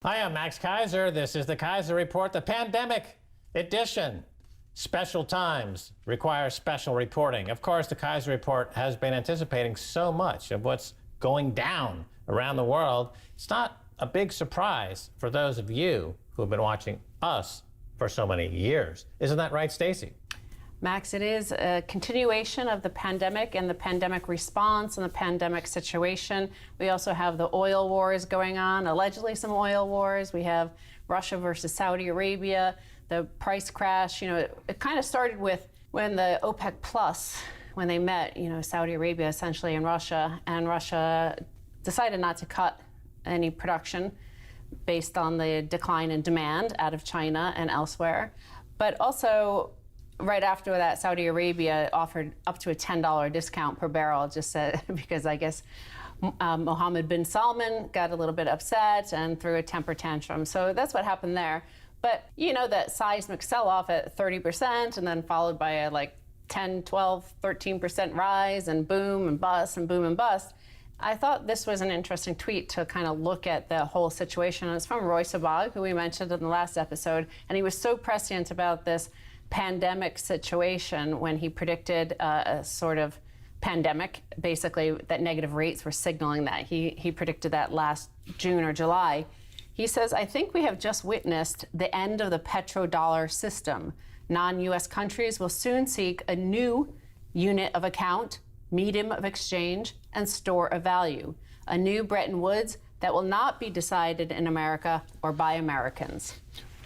Hi, I'm Max Keiser. This is the Keiser Report, the pandemic edition. Special times require special reporting. Of course, the Keiser Report has been anticipating so much of what's going down around the world. It's not a big surprise for those of you who have been watching us for so many years. Isn't that right, Stacy? Max, it is a continuation of the pandemic and the pandemic response and the pandemic situation. We also have the oil wars going on, allegedly some oil wars. We have Russia versus Saudi Arabia, the price crash. It kind of started with when the OPEC Plus, when they met, Saudi Arabia essentially and Russia decided not to cut any production based on the decline in demand out of China and elsewhere. But also, right after that, Saudi Arabia offered up to a $10 discount per barrel, just because I guess Mohammed bin Salman got a little bit upset and threw a temper tantrum. So that's what happened there. But that seismic sell-off at 30% and then followed by a 10, 12, 13% rise and boom and bust and boom and bust. I thought this was an interesting tweet to kind of look at the whole situation. It's from Roy Sebag, who we mentioned in the last episode, and he was so prescient about this pandemic situation when he predicted a sort of pandemic, basically that negative rates were signaling that. He predicted that last June or July. He says, "I think we have just witnessed the end of the PetroDollar system. Non-U.S. countries will soon seek a new unit of account, medium of exchange, and store of value. A new Bretton Woods that will not be decided in America or by Americans."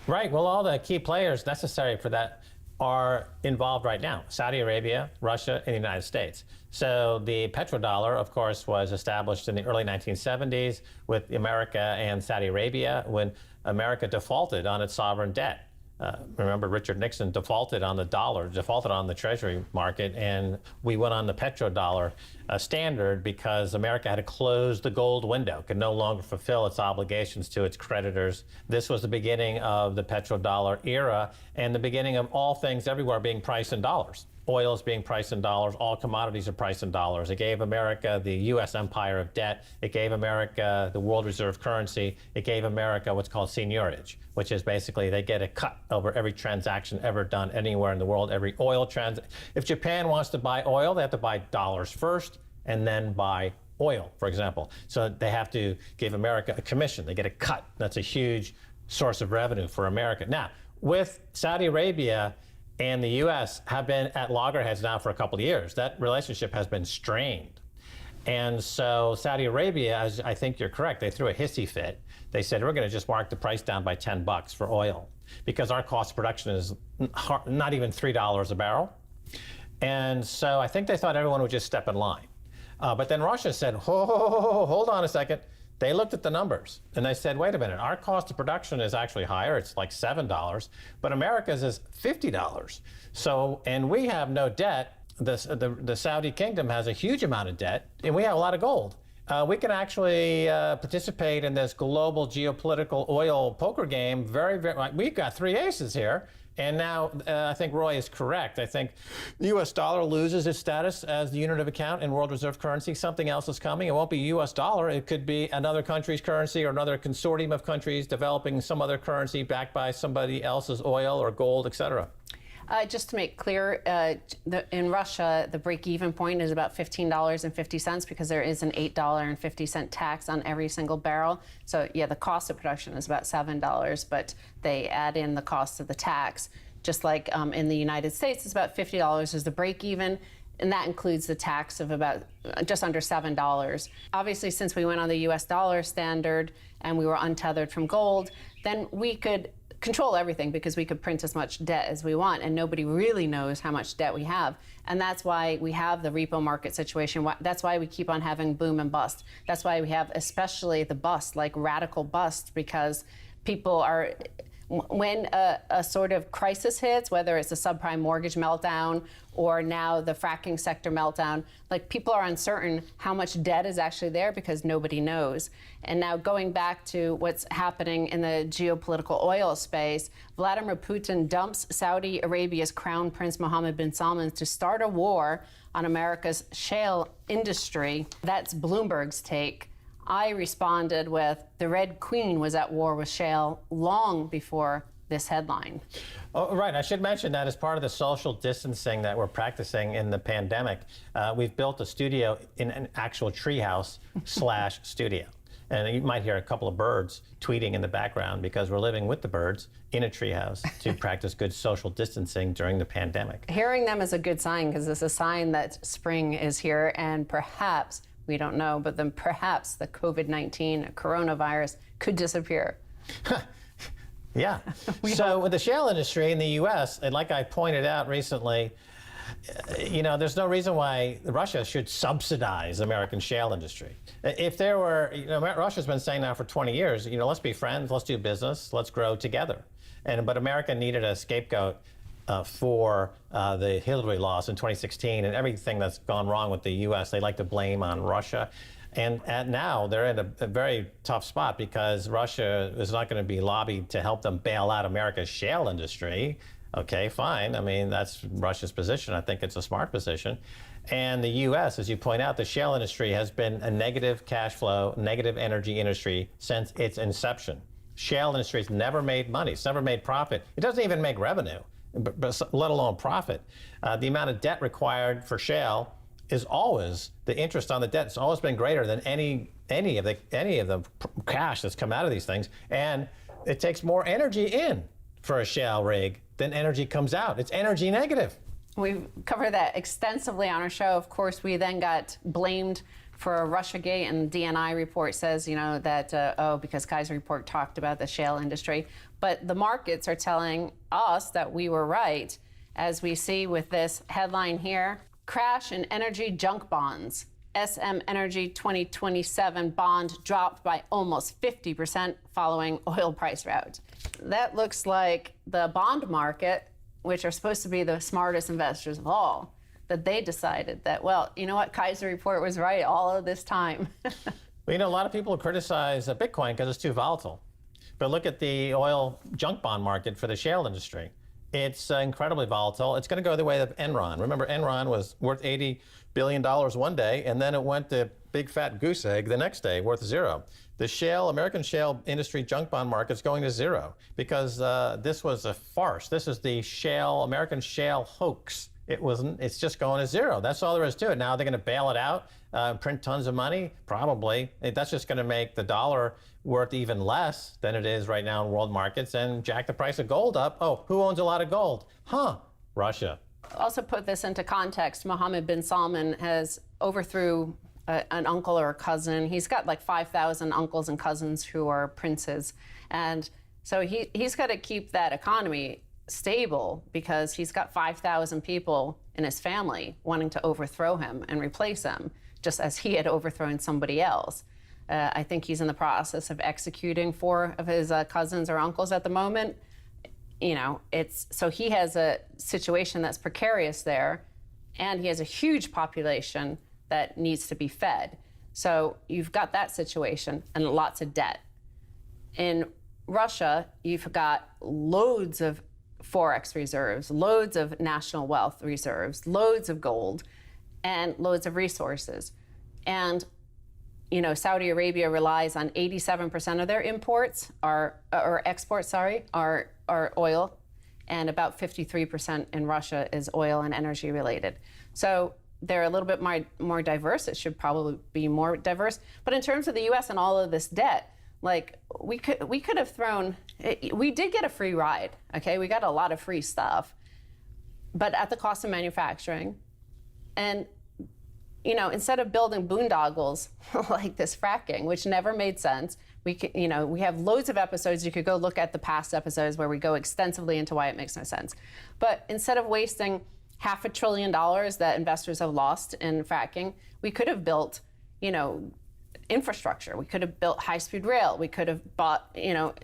Right. Well, all the key players necessary for that are involved right now: Saudi Arabia, Russia, and the United States. So the petrodollar, of course, was established in the early 1970s with America and Saudi Arabia when America defaulted on its sovereign debt. Remember, Richard Nixon defaulted on the dollar, defaulted on the treasury market, and we went on the petrodollar standard because America had to close the gold window, could no longer fulfill its obligations to its creditors. This was the beginning of the petrodollar era and the beginning of all things everywhere being priced in dollars. Oil is being priced in dollars. All commodities are priced in dollars. It gave America the U.S. empire of debt. It gave America the world reserve currency. It gave America what's called seigniorage, which is basically they get a cut over every transaction ever done anywhere in the world, every oil transaction. If Japan wants to buy oil, they have to buy dollars first and then buy oil, for example. So they have to give America a commission. They get a cut. That's a huge source of revenue for America. Now, with Saudi Arabia and the U.S. have been at loggerheads now for a couple of years. That relationship has been strained. And so Saudi Arabia, as I think you're correct, they threw a hissy fit. They said, we're going to just mark the price down by $10 for oil because our cost of production is not even $3 a barrel. And so I think they thought everyone would just step in line. But then Russia said, hold on a second. They looked at the numbers and they said, wait a minute, our cost of production is actually higher. It's like $7, but America's is $50. So, and we have no debt. The Saudi kingdom has a huge amount of debt and we have a lot of gold. We can actually participate in this global geopolitical oil poker game. We've got three aces here. And now I think Roy is correct. I think the U.S. dollar loses its status as the unit of account in world reserve currency. Something else is coming. It won't be U.S. dollar. It could be another country's currency or another consortium of countries developing some other currency backed by somebody else's oil or gold, et cetera. Just to make clear, in Russia, the break-even point is about $15.50 because there is an $8.50 tax on every single barrel. So, yeah, the cost of production is about $7, but they add in the cost of the tax. Just like in the United States, it's about $50 is the break-even, and that includes the tax of about just under $7. Obviously, since we went on the U.S. dollar standard and we were untethered from gold, then we could control everything because we could print as much debt as we want and nobody really knows how much debt we have. And that's why we have the repo market situation. That's why we keep on having boom and bust. That's why we have especially the bust, like radical bust, because people are, when a sort of crisis hits, whether it's a subprime mortgage meltdown or now the fracking sector meltdown, like people are uncertain how much debt is actually there because nobody knows. And now going back to what's happening in the geopolitical oil space, Vladimir Putin dumps Saudi Arabia's Crown Prince Mohammed bin Salman to start a war on America's shale industry. That's Bloomberg's take. I responded with, the Red Queen was at war with shale long before this headline. Oh, right. I should mention that as part of the social distancing that we're practicing in the pandemic, we've built a studio in an actual treehouse / studio. And you might hear a couple of birds tweeting in the background because we're living with the birds in a treehouse to practice good social distancing during the pandemic. Hearing them is a good sign because it's a sign that spring is here and perhaps, we don't know, but then perhaps the COVID-19 coronavirus could disappear. Yeah. So with the shale industry in the U.S., and like I pointed out recently, there's no reason why Russia should subsidize American shale industry. If there were, Russia's been saying now for 20 years, let's be friends, let's do business, let's grow together. But America needed a scapegoat for the Hillary loss in 2016 and everything that's gone wrong with the U.S. They like to blame on Russia. And now they're in a very tough spot because Russia is not going to be lobbied to help them bail out America's shale industry. Okay, fine. I mean, that's Russia's position. I think it's a smart position. And the U.S., as you point out, the shale industry has been a negative cash flow, negative energy industry since its inception. Shale industry has never made money. It's never made profit. It doesn't even make revenue, but let alone profit. The amount of debt required for shale is always, the interest on the debt has always been greater than any of the cash that's come out of these things. And it takes more energy in for a shale rig than energy comes out. It's energy negative. We've covered that extensively on our show. Of course, we then got blamed for Russiagate, and the DNI report says, that, because Keiser Report talked about the shale industry. But the markets are telling us that we were right, as we see with this headline here. Crash in energy junk bonds. SM Energy 2027 bond dropped by almost 50% following oil price rout. That looks like the bond market, which are supposed to be the smartest investors of all, that they decided that, well, you know what, Keiser Report was right all of this time. Well, a lot of people criticize Bitcoin because it's too volatile. But look at the oil junk bond market for the shale industry. It's incredibly volatile. It's going to go the way of Enron. Remember, Enron was worth $80 billion one day, and then it went to big fat goose egg the next day, worth zero. The American shale industry junk bond market's going to zero because this was a farce. This is the American shale hoax. It's just going to zero. That's all there is to it. Now they're going to bail it out, print tons of money? Probably. That's just going to make the dollar worth even less than it is right now in world markets and jack the price of gold up. Oh, who owns a lot of gold? Russia. Also put this into context. Mohammed bin Salman has overthrew an uncle or a cousin. He's got like 5,000 uncles and cousins who are princes. And so he's got to keep that economy stable because he's got 5,000 people in his family wanting to overthrow him and replace him, just as he had overthrown somebody else. I think he's in the process of executing 4 of his cousins or uncles at the moment. So he has a situation that's precarious there, and he has a huge population that needs to be fed. So you've got that situation and lots of debt. In Russia, you've got loads of Forex reserves, loads of national wealth reserves, loads of gold, and loads of resources. And Saudi Arabia relies on 87% of their exports are oil, and about 53% in Russia is oil and energy related. So they're a little bit more diverse. It should probably be more diverse. But in terms of the U.S. and all of this debt, like we could have thrown. We did get a free ride. Okay, we got a lot of free stuff, but at the cost of manufacturing, and instead of building boondoggles like this fracking, which never made sense, we have loads of episodes. You could go look at the past episodes where we go extensively into why it makes no sense. But instead of wasting $500 billion that investors have lost in fracking, we could have built, infrastructure. We could have built high-speed rail. We could have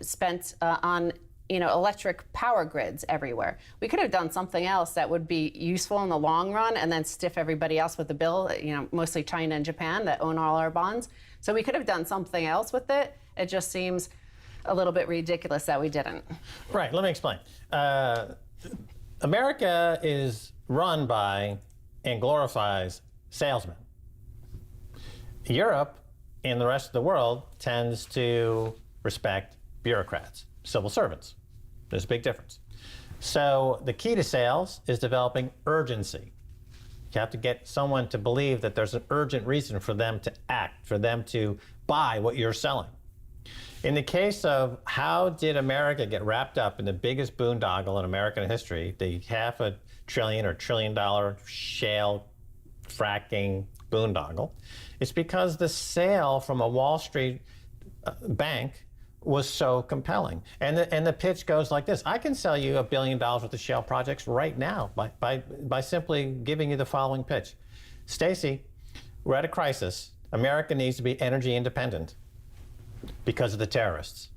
spent on electric power grids everywhere. We could have done something else that would be useful in the long run and then stiff everybody else with the bill, mostly China and Japan that own all our bonds. So we could have done something else with it. It just seems a little bit ridiculous that we didn't. Right, let me explain. America is run by and glorifies salesmen. Europe and the rest of the world tends to respect bureaucrats, civil servants. There's a big difference. So the key to sales is developing urgency. You have to get someone to believe that there's an urgent reason for them to act, for them to buy what you're selling. In the case of how did America get wrapped up in the biggest boondoggle in American history, the $500 billion or $1 trillion shale fracking boondoggle, it's because the sale from a Wall Street bank was so compelling. And the pitch goes like this: I can sell you $1 billion worth of shale projects right now by simply giving you the following pitch. Stacy, we're at a crisis. America needs to be energy independent because of the terrorists.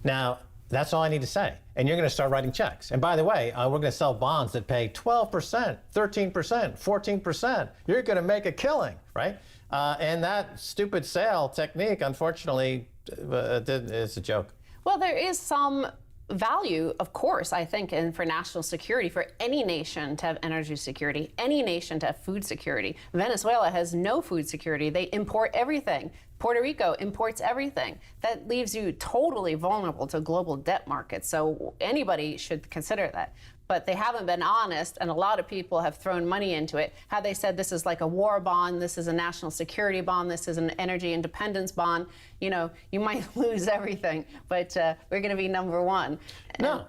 Now, that's all I need to say. And you're going to start writing checks. And by the way, we're going to sell bonds that pay 12%, 13%, 14%. You're going to make a killing, right? And that stupid sale technique, unfortunately, it's a joke. Well, there is some value, of course, I think, and for national security, for any nation to have energy security, any nation to have food security. Venezuela has no food security. They import everything. Puerto Rico imports everything. That leaves you totally vulnerable to global debt markets. So anybody should consider that. But they haven't been honest, and a lot of people have thrown money into it. How they said this is like a war bond, this is a national security bond, this is an energy independence bond. You know, you might lose everything, but we're going to be number one. No,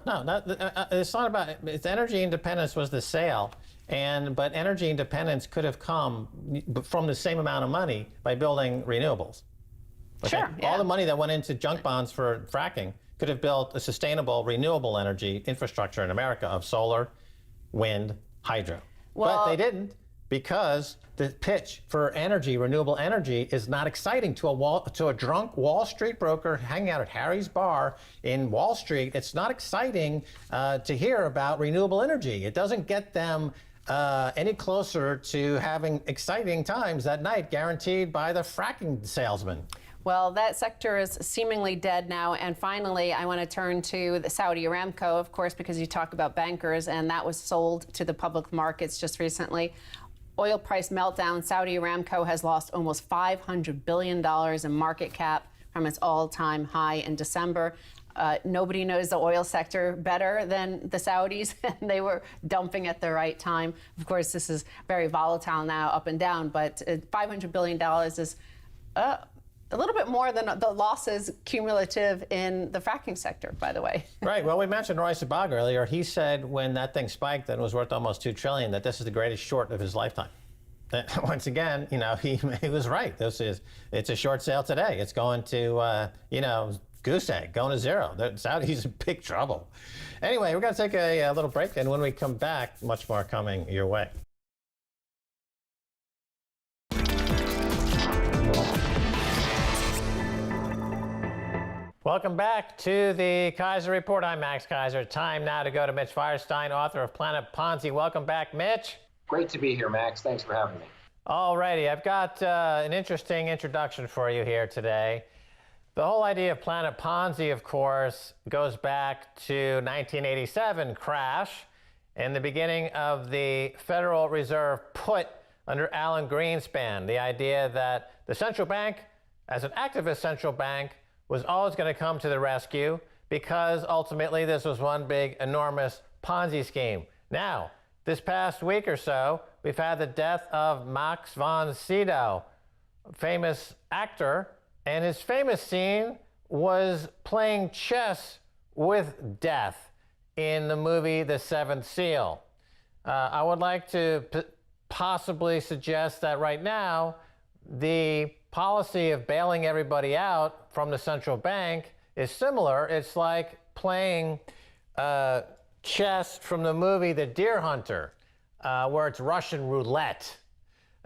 it's not about it's energy independence was the sale, but energy independence could have come from the same amount of money by building renewables. Okay? Sure. Yeah. All the money that went into junk bonds for fracking could have built a sustainable renewable energy infrastructure in America of solar, wind, hydro. Well, but they didn't, because the pitch for energy, renewable energy, is not exciting to a drunk Wall Street broker hanging out at Harry's bar in Wall Street. It's not exciting to hear about renewable energy. It doesn't get them any closer to having exciting times that night guaranteed by the fracking salesman. Well, that sector is seemingly dead now. And finally, I want to turn to the Saudi Aramco, of course, because you talk about bankers, and that was sold to the public markets just recently. Oil price meltdown. Saudi Aramco has lost almost $500 billion in market cap from its all-time high in December. Nobody knows the oil sector better than the Saudis, and they were dumping at the right time. Of course, this is very volatile now, up and down, but $500 billion is a little bit more than the losses cumulative in the fracking sector, by the way. Right. Well, we mentioned Roy Sebag earlier. He said when that thing spiked and was worth almost $2 trillion, that this is the greatest short of his lifetime. Once again, you know, he was right. It's a short sale today. It's going to, goose egg, going to zero. The Saudis in big trouble. Anyway, we're going to take a little break, and when we come back, much more coming your way. Welcome back to the Keiser Report. I'm Max Keiser. Time now to go to Mitch Feierstein, author of Planet Ponzi. Welcome back, Mitch. Great to be here, Max. Thanks for having me. All righty. I've got an interesting introduction for you here today. The whole idea of Planet Ponzi, of course, goes back to 1987 crash and the beginning of the Federal Reserve put under Alan Greenspan. The idea that the central bank, as an activist central bank, was always going to come to the rescue because ultimately this was one big, enormous Ponzi scheme. Now, this past week or so, we've had the death of Max von Sydow, a famous actor, and his famous scene was playing chess with death in the movie The Seventh Seal. I would like to possibly suggest that right now, the policy of bailing everybody out from the central bank is similar. It's like playing chess from the movie The Deer Hunter, where it's Russian roulette,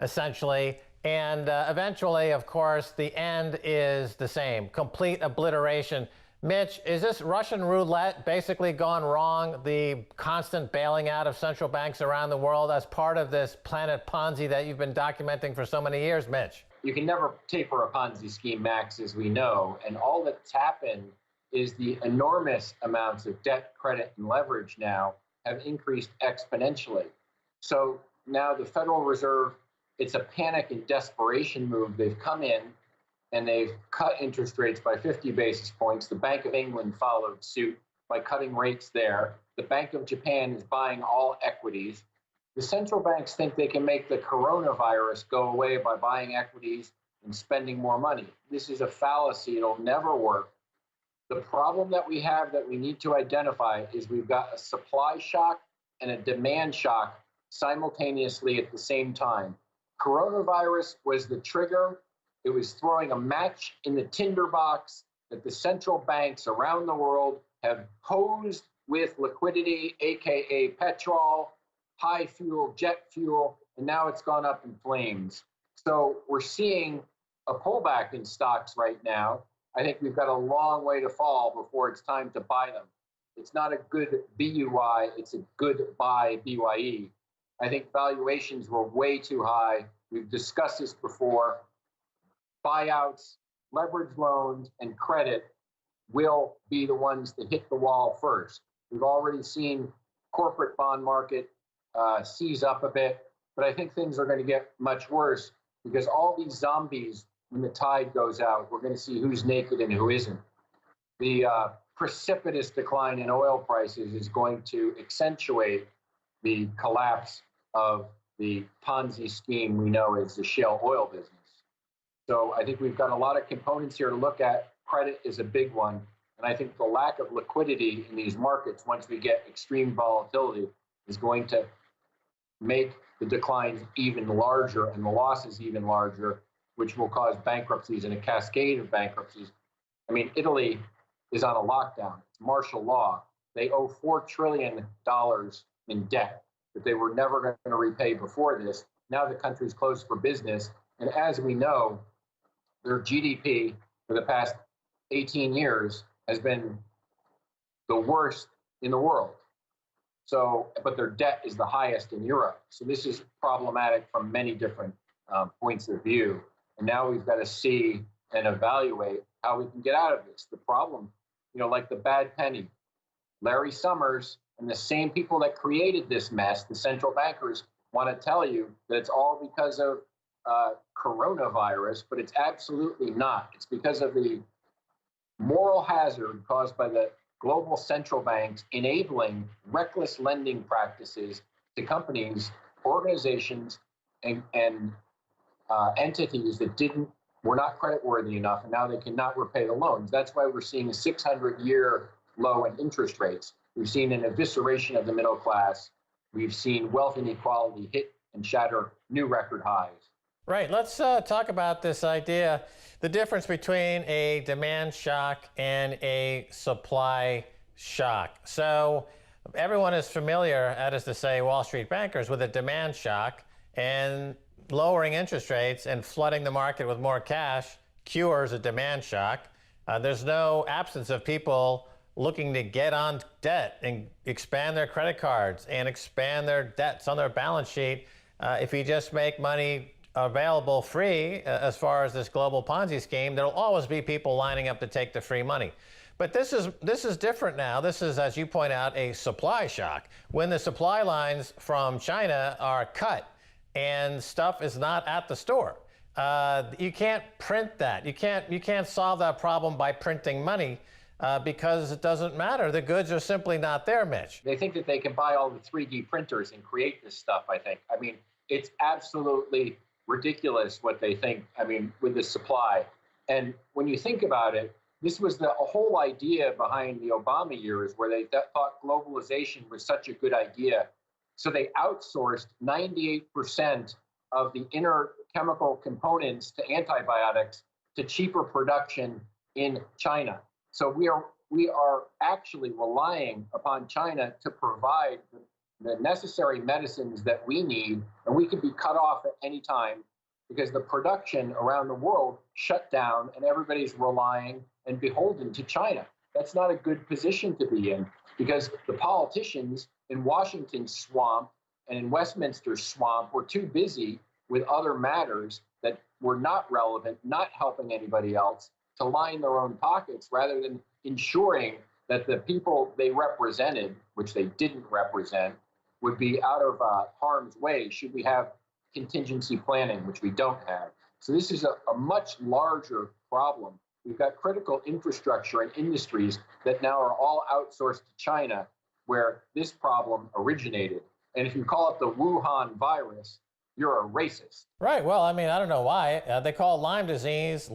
essentially. And eventually, of course, the end is the same, complete obliteration. Mitch, is this Russian roulette basically gone wrong, the constant bailing out of central banks around the world as part of this Planet Ponzi that you've been documenting for so many years, Mitch? You can never taper a Ponzi scheme, Max, as we know, and all that's happened is the enormous amounts of debt, credit, and leverage now have increased exponentially. So now the Federal Reserve, it's a panic and desperation move. They've come in, and they've cut interest rates by 50 basis points. The Bank of England followed suit by cutting rates there. The Bank of Japan is buying all equities. The central banks think they can make the coronavirus go away by buying equities and spending more money. This is a fallacy. It'll never work. The problem that we have that we need to identify is we've got a supply shock and a demand shock simultaneously at the same time. Coronavirus was the trigger. It was throwing a match in the tinderbox that the central banks around the world have hosed with liquidity, aka petrol, high fuel, jet fuel, and now it's gone up in flames. So we're seeing a pullback in stocks right now. I think we've got a long way to fall before it's time to buy them. It's not a good BUY, it's a good buy BYE. I think valuations were way too high. We've discussed this before. Buyouts, leverage loans, and credit will be the ones that hit the wall first. We've already seen corporate bond market seize up a bit, but I think things are going to get much worse because all these zombies, when the tide goes out, we're going to see who's naked and who isn't. The precipitous decline in oil prices is going to accentuate the collapse of the Ponzi scheme we know as the shale oil business. So I think we've got a lot of components here to look at. Credit is a big one. And I think the lack of liquidity in these markets, once we get extreme volatility, is going to make the declines even larger and the losses even larger, which will cause bankruptcies and a cascade of bankruptcies. I mean, Italy is on a lockdown. It's martial law. They owe $4 trillion in debt that they were never going to repay before this. Now the country's closed for business. And as we know, their GDP for the past 18 years has been the worst in the world. So, but their debt is the highest in Europe. So this is problematic from many different points of view. And now we've got to see and evaluate how we can get out of this. The problem, like the bad penny, Larry Summers and the same people that created this mess, the central bankers, want to tell you that it's all because of coronavirus, but it's absolutely not. It's because of the moral hazard caused by the global central banks enabling reckless lending practices to companies, organizations, and entities that were not creditworthy enough, and now they cannot repay the loans. That's why we're seeing a 600-year low in interest rates. We've seen an evisceration of the middle class. We've seen wealth inequality hit and shatter new record highs. Right. Let's talk about this idea, the difference between a demand shock and a supply shock. So everyone is familiar, that is to say Wall Street bankers, with a demand shock, and lowering interest rates and flooding the market with more cash cures a demand shock. There's no absence of people looking to get on debt and expand their credit cards and expand their debts on their balance sheet. If you just make money available free, as far as this global Ponzi scheme, there'll always be people lining up to take the free money. But this is different now. This is, as you point out, a supply shock. When the supply lines from China are cut and stuff is not at the store, you can't print that. You can't solve that problem by printing money because it doesn't matter. The goods are simply not there, Mitch. They think that they can buy all the 3D printers and create this stuff, I think. I mean, it's absolutely ridiculous what they think, with the supply. And when you think about it, this was the whole idea behind the Obama years, where they thought globalization was such a good idea. So they outsourced 98% of the inner chemical components to antibiotics to cheaper production in China. So we are actually relying upon China to provide the necessary medicines that we need, and we could be cut off at any time because the production around the world shut down and everybody's relying and beholden to China. That's not a good position to be in because the politicians in Washington's swamp and in Westminster's swamp were too busy with other matters that were not relevant, not helping anybody else, to line their own pockets rather than ensuring that the people they represented, which they didn't represent, would be out of harm's way should we have contingency planning, which we don't have. So this is a much larger problem. We've got critical infrastructure and industries that now are all outsourced to China, where this problem originated. And if you call it the Wuhan virus, you're a racist. Right. Well, I mean, I don't know why. They call Lyme disease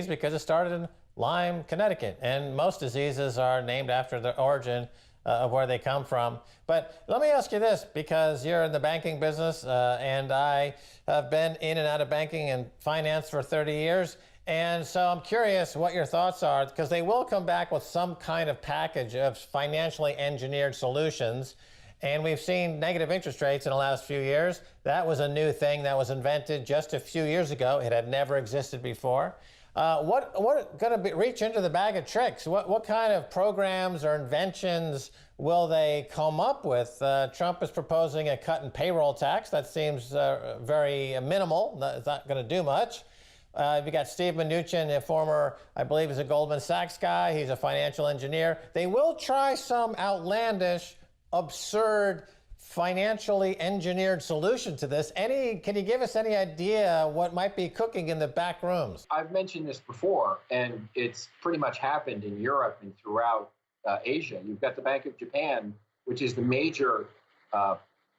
because it started in Lyme, Connecticut. And most diseases are named after the origin of where they come from. But let me ask you this, because you're in the banking business, and I have been in and out of banking and finance for 30 years. And so I'm curious what your thoughts are, because they will come back with some kind of package of financially engineered solutions. And we've seen negative interest rates in the last few years. That was a new thing that was invented just a few years ago. It had never existed before. What going to reach into the bag of tricks? What kind of programs or inventions will they come up with? Trump is proposing a cut in payroll tax. That seems very minimal. It's not going to do much. You got Steve Mnuchin, a former, I believe, is a Goldman Sachs guy. He's a financial engineer. They will try some outlandish, absurd, financially engineered solution to this. Can you give us any idea what might be cooking in the back rooms? I've mentioned this before, and it's pretty much happened in Europe and throughout Asia. You've got the Bank of Japan, which is the major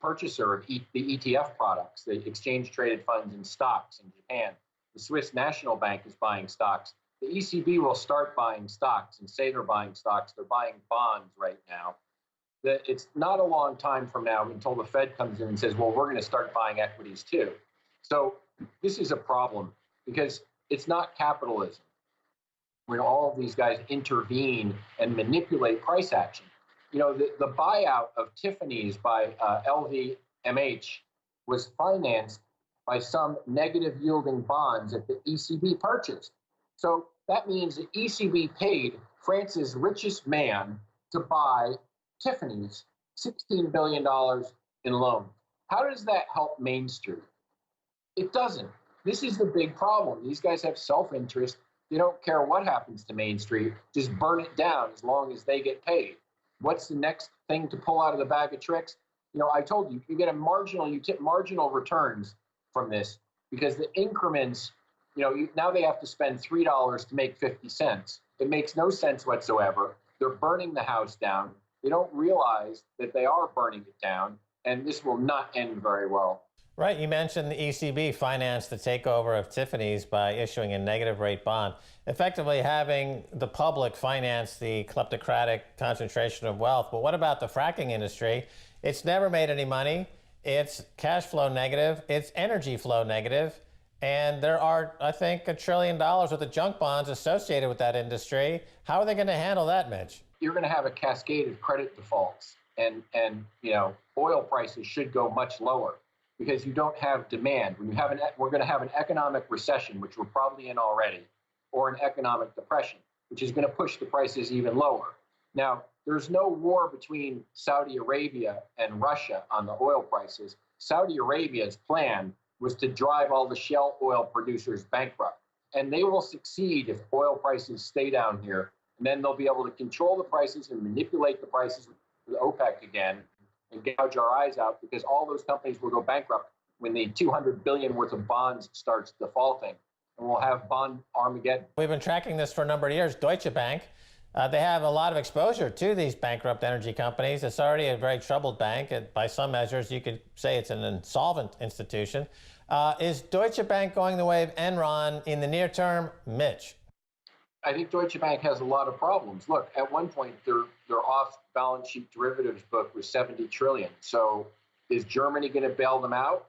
purchaser of the ETF products, the exchange-traded funds and stocks in Japan. The Swiss National Bank is buying stocks. The ECB will start buying stocks and say they're buying stocks. They're buying bonds right now. It's not a long time from now until the Fed comes in and says, well, we're going to start buying equities too. So this is a problem because it's not capitalism when all of these guys intervene and manipulate price action. You know, the buyout of Tiffany's by LVMH was financed by some negative yielding bonds that the ECB purchased. So that means the ECB paid France's richest man to buy Tiffany's $16 billion in loans. How does that help Main Street? It doesn't. This is the big problem. These guys have self-interest. They don't care what happens to Main Street. Just burn it down as long as they get paid. What's the next thing to pull out of the bag of tricks? You know, I told you, you get marginal returns from this because the increments, now they have to spend $3 to make 50 cents. It makes no sense whatsoever. They're burning the house down. They don't realize that they are burning it down, and this will not end very well. Right. You mentioned the ECB financed the takeover of Tiffany's by issuing a negative rate bond, effectively having the public finance the kleptocratic concentration of wealth. But what about the fracking industry? It's never made any money. It's cash flow negative. It's energy flow negative. And there are, I think, $1 trillion worth of junk bonds associated with that industry. How are they going to handle that, Mitch? You're going to have a cascade of credit defaults, and oil prices should go much lower because you don't have demand. We're going to have an economic recession, which we're probably in already, or an economic depression, which is going to push the prices even lower. Now, there's no war between Saudi Arabia and Russia on the oil prices. Saudi Arabia's plan was to drive all the shale oil producers bankrupt, and they will succeed if oil prices stay down here. And then they'll be able to control the prices and manipulate the prices with OPEC again and gouge our eyes out because all those companies will go bankrupt when the $200 billion worth of bonds starts defaulting. And we'll have bond Armageddon. We've been tracking this for a number of years. Deutsche Bank, they have a lot of exposure to these bankrupt energy companies. It's already a very troubled bank. By some measures, you could say it's an insolvent institution. Is Deutsche Bank going the way of Enron in the near term? Mitch? I think Deutsche Bank has a lot of problems. Look, at one point, their off-balance sheet derivatives book was $70 trillion. So is Germany going to bail them out?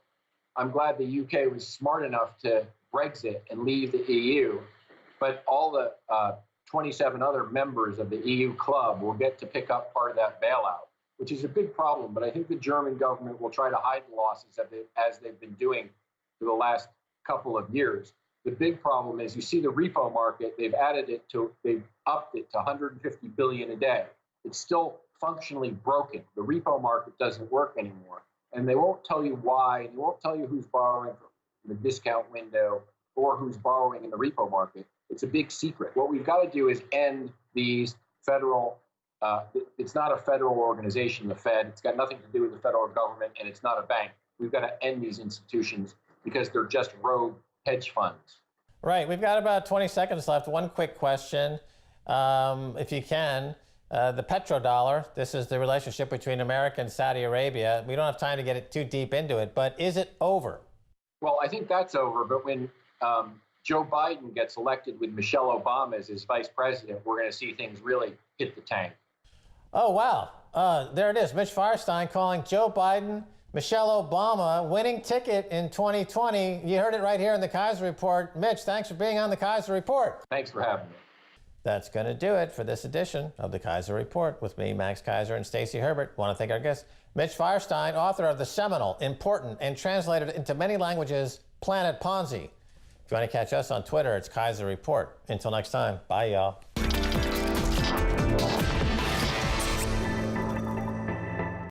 I'm glad the UK was smart enough to Brexit and leave the EU. But all the 27 other members of the EU club will get to pick up part of that bailout, which is a big problem. But I think the German government will try to hide the losses as they've been doing for the last couple of years. The big problem is you see the repo market, they've upped it to 150 billion a day. It's still functionally broken. The repo market doesn't work anymore. And they won't tell you why. They won't tell you who's borrowing from the discount window or who's borrowing in the repo market. It's a big secret. What we've got to do is end these federal, it's not a federal organization, the Fed. It's got nothing to do with the federal government, and it's not a bank. We've got to end these institutions because they're just rogue hedge funds. Right. We've got about 20 seconds left. One quick question, if you can. The petrodollar, this is the relationship between America and Saudi Arabia. We don't have time to get it too deep into it, but is it over? Well, I think that's over. But when Joe Biden gets elected with Michelle Obama as his vice president, we're going to see things really hit the tank. Oh, wow. There it is. Mitch Feierstein calling Joe Biden, Michelle Obama winning ticket in 2020. You heard it right here in the Keiser Report. Mitch, thanks for being on the Keiser Report. Thanks for having me. That's going to do it for this edition of the Keiser Report with me, Max Keiser, and Stacy Herbert. Want to thank our guest, Mitch Feierstein, author of the seminal, important, and translated into many languages, Planet Ponzi. If you want to catch us on Twitter, it's Keiser Report. Until next time, bye, y'all.